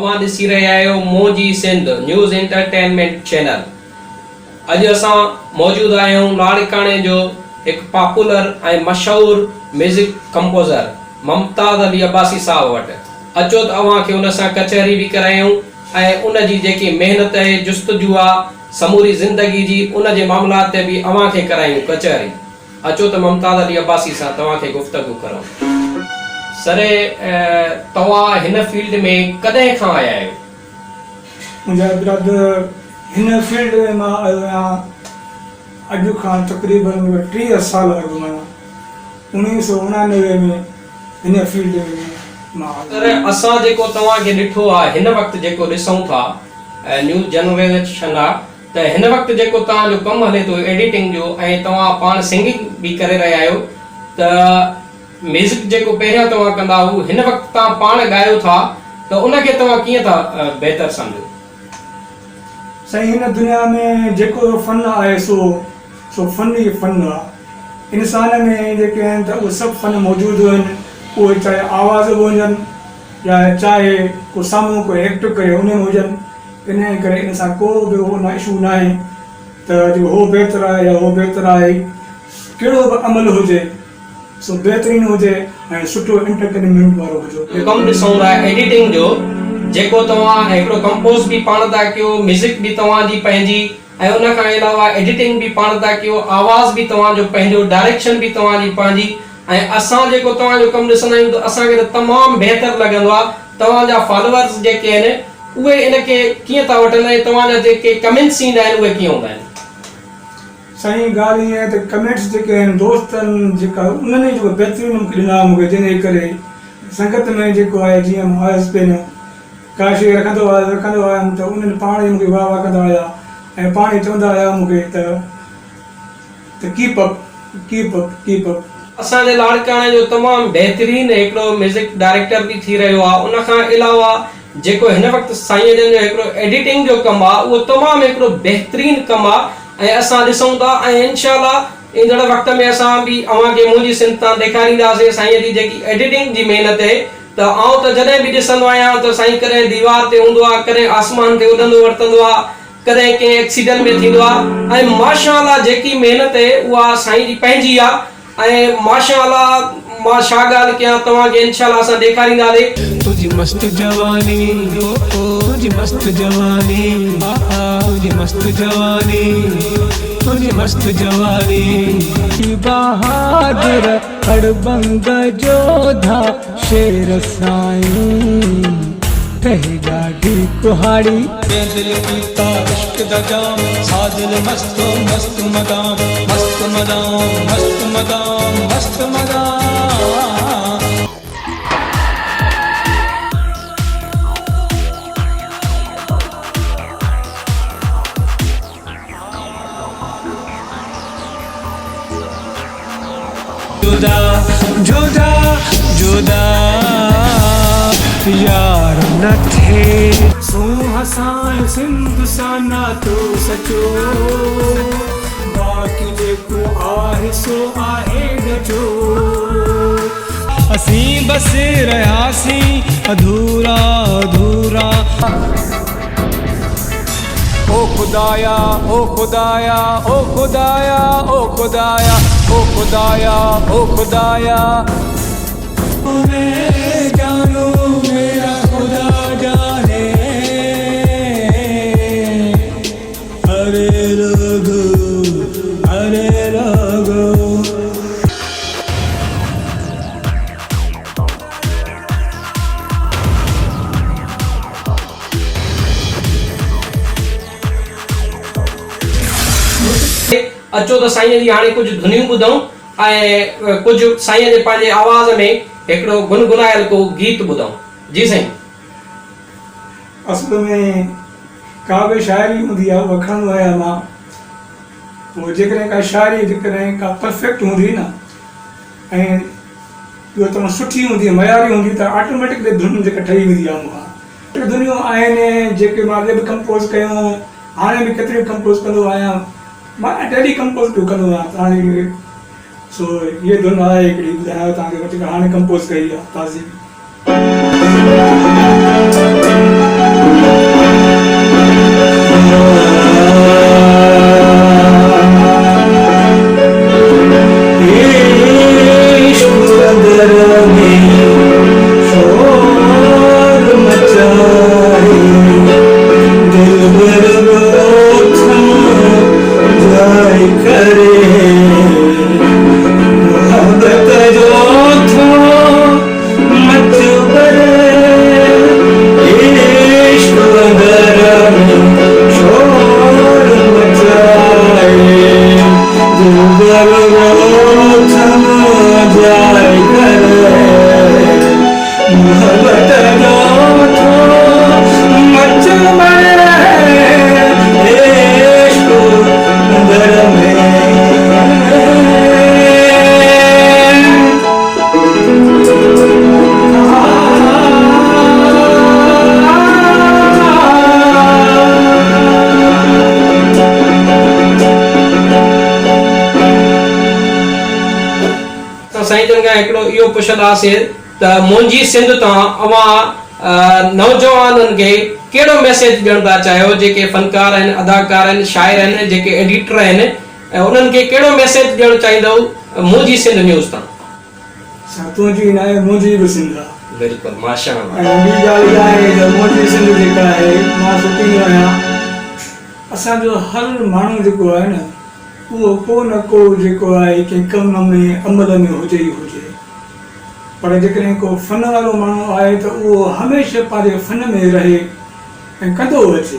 तव्हां ॾिसी रहिया आहियो मोजी सिंध न्यूज़ एंटरटेनमेंट चैनल। अॼु असां मौजूदु आहियूं लाड़काणे जो हिकु पॉपुलर ऐं मशहूरु म्यूज़िक कंपोज़र मुमताज़ अली अब्बासी साहब वटि। अचो त अव्हांखे उन सां कचहरी बि करायूं ऐं उन जी जेकी महिनत आहे जुस्तजू आहे समूरी ज़िंदगी जी उन जे मामलात ते बि अव्हांखे करायूं कचहरी। अचो त मुमताज़ अली अब्बासी सां तव्हांखे गुफ़्तगू करूं। सरे तव्हां हिन फील्ड में कॾहिं खां आया आहियो? मुंहिंजा ब्रदर हिन फील्ड में मां आयो आहियां अॼु खां तक़रीबन 30 साल अॻु मां 1999 में हिन फील्ड में मां सर असां जेको तव्हांखे ॾिठो आहे हिन वक़्तु जेको ॾिसूं था न्यू जनरेशन आहे त हिन वक़्तु जेको तव्हांजो कमु हले थो एडिटिंग जो ऐं तव्हां पाण सिंगिंग बि करे रहिया आहियो त म्यूज़िक जेको पहिरियां तव्हां कंदा हुओ हिन वक़्तु तव्हां पाण ॻायो था त उनखे तव्हां कीअं था बहितर सम्झो? साईं हिन दुनिया में जेको फन आहे सो फन ई फन आहे। इंसान में जेके आहिनि त उहे सभु फन मौजूदु आहिनि, उहे चाहे आवाज़ बि हुजनि या चाहे को साम्हूं को एक्ट करे उन में हुजनि। इन करे इन सां को बि उहो न इशू न आहे त जेको हो बहितर आहे या हो बहितर आहे। कहिड़ो बि अमल हुजे सो बहितरीन हुजे ऐं सुठो एंटरटेनमेंट वारो हुजे। कमु ॾिसूं था एडिटिंग जो जेको तव्हां हिकिड़ो कंपोज़ बि पाण था कयो, म्यूज़िक बि तव्हांजी पंहिंजी ऐं उन खां अलावा एडिटिंग बि पाण था कयो, आवाज़ बि तव्हांजो पंहिंजो, डायरेक्शन बि तव्हांजी पंहिंजी। ऐं असां जेको तव्हांजो कमु ॾिसंदा आहियूं त असांखे त तमामु बहितर लॻंदो आहे। तव्हांजा फॉलोअर्स जेके आहिनि उहे इनखे कीअं था वठनि ऐं तव्हांजा जेके कमेंट्स ईंदा आहिनि उहे कीअं हूंदा आहिनि? साईं ॻाल्हि ईअं आहे त कमेंट्स जेके आहिनि दोस्तनि जेका उन्हनि जेको बहितरीनु मूंखे ॾिना मूंखे जंहिंजे करे संगत में जेको आहे जीअं मां आयुसि पहिरियों का शइ रखंदो आयुमि त उन्हनि पाण ई मूंखे वाह वाह कंदा हुया ऐं पाण ई चवंदा हुया मूंखे त कीप अप। असांजे लाड़काणे जो तमामु बहितरीनु हिकिड़ो म्यूज़िक डायरेक्टर बि थी रहियो आहे। उन खां अलावा जेको हिन वक़्तु साईं जन जो हिकिड़ो एडिटिंग जो कमु आहे उहो तमामु हिकिड़ो बहितरीनु कमु आहे ऐं असां ॾिसूं था ऐं इंशाअल्लाह ईंदड़ वक़्त में असां बि अव्हांखे मुंहिंजी सिंध तां ॾेखारींदासीं साईं जी जेकी एडिटिंग जी महिनत आहे। त आउं त जॾहिं बि ॾिसंदो आहियां त साईं कॾहिं दीवार ते हूंदो आहे, कॾहिं आसमान ते उॾंदो वरितंदो आहे, कॾहिं कंहिं एक्सीडेंट में थींदो आहे ऐं माशाअल्लाह जेकी महिनत आहे उहा साईं जी पंहिंजी आहे ऐं माशाअल्लाह मां छा ॻाल्हि कयां तव्हांखे इंशाअल्लाह असां ॾेखारींदासीं। तुझी मस्त जवानी तुझी मस्त जवानी तुझी मस्त जवानी तुझी मस्त जवानी बहादुर खड़बंग जोधा शेर साईं कहे गाड़ी कुहाड़ी दिल पीता इश्क दा जाम साजिल मस्त मस्त मदाम मस्त मदाम मस्त मदाम मस्त मदाम। जुदा जुदा जुदा यार न थे सो हसाए सिंध साना तो सचो बाकी जेको आहे सो आहे गजो असी बस रहियासी अधूरा अधूरा। ओ खुदाया ओ खुदाया ओ खुदाया ओ खुदाया ओ खुदाया ओ खुदाया मैं जानू मेरा खुदा जाने अरे लोगो अरे लोगो। अचो त साईं जी हाणे कुझु धुनियूं ॿुधूं ऐं कुझु साईं जे पंहिंजे आवाज़ में हिकिड़ो गुनगुनायल को गीत ॿुधूं। जी साईं। असल में का बि शाइरी हूंदी आहे उहा खणंदो आहियां मां। पोइ जेकॾहिं का शाइरी जेकॾहिं का परफेक्ट हूंदी न ऐं उहा तमामु सुठी हूंदी मयारी हूंदी त ऑटोमेटिकली धुन जेका ठही वेंदी आहे मूंखां। धुनियूं आहिनि जेके मां अॻे बि कंपोज़ कयूं, हाणे बि केतिरियूं कंपोज़ कंदो आहियां, मां डेली कंपोज़ बि कंदो आहियां। हाणे सो ये धुन आहे हिकिड़ी ॿुधायो तव्हांखे, हाणे कंपोज़ कई आहे ताज़ी। साईं जन खां हिकिड़ो इहो पुछंदासीं त मुंहिंजी सिंध तां अवां नौजवाननि खे कहिड़ो मैसेज ॾियणु था चाहियो, जेके फनकार आहिनि, अदाकार आहिनि, शाइर आहिनि, जेके एडिटर आहिनि, ऐं उन्हनि खे कहिड़ो मैसेज ॾियणु चाहींदव मुंहिंजी सिंध न्यूज़ तां? तुंहिंजी न आहे, मुंहिंजी बि सिंध आहे। बिल्कुलु, माशाअल्लाह। ऐं ॿी ॻाल्हि इहा आहे त मुंहिंजी सिंध जेका आहे, मां सोचींदो आहियां असांजो हर माण्हू जेको आहे न, उहो को न को जेको आहे कंहिं कम में अमल में हुजे ई हुजे, पर जेकॾहिं को फन वारो माण्हू आहे त उहो हमेशह पंहिंजे फन में रहे ऐं कंदो अचे।